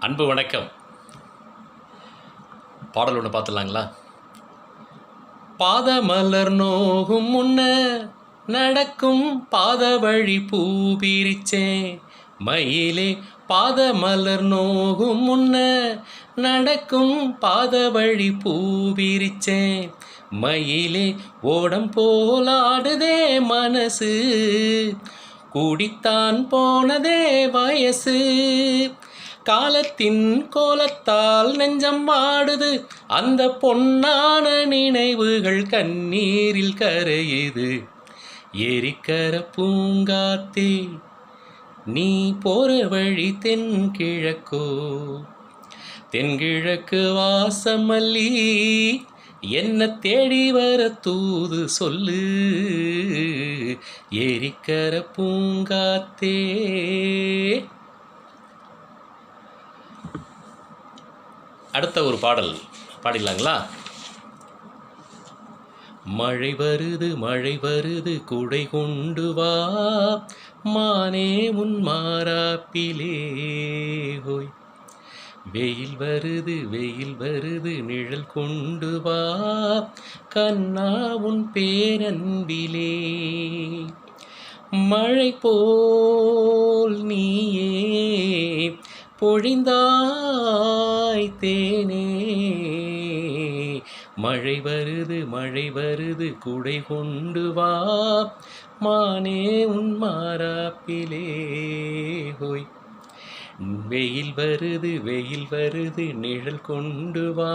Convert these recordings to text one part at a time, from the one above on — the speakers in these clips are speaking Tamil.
அன்பு வணக்கம். பாடல் ஒன்று பார்த்துடலாங்களா? பாதமலர் நோகும் முன்ன நடக்கும் பாத வழி பூபிரிச்சேன் மயிலே. பாதமலர் நோகும் முன்ன நடக்கும் பாத வழி பூபிரிச்சேன் மயிலே. ஓடம் போலாடுதே மனசு, கூடித்தான் போனதே வயசு. காலத்தின் கோலத்தால் நெஞ்சம் வாடுது, அந்த பொன்னான நினைவுகள் கண்ணீரில் கரையுது. ஏரிக்கர பூங்காத்தே நீ போற வழி தென்கிழக்கோ, தென்கிழக்கு வாசமல்லி என்ன தேடி வர தூது சொல்லு. ஏரிக்கர பூங்காத்தே. அடுத்த ஒரு பாடல் பாடிடலாங்களா? மழை வருது மழை வருது குடை கொண்டு வா, மானே உன் மாறாப்பிலே ஹோய். வெயில் வருது நிழல் கொண்டு வா, கண்ணா உன் பேரன்பிலே. மழை போல் நீயே பொழிந்தாய் தேனே. மழை வருது குடை கொண்டு வா, மானே உன் மாறாப்பிலே ஹோய். வெயில் வருது நிழல் கொண்டு வா,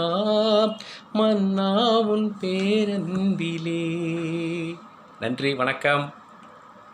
மன்னா உன் பேரன்பிலே. நன்றி, வணக்கம்.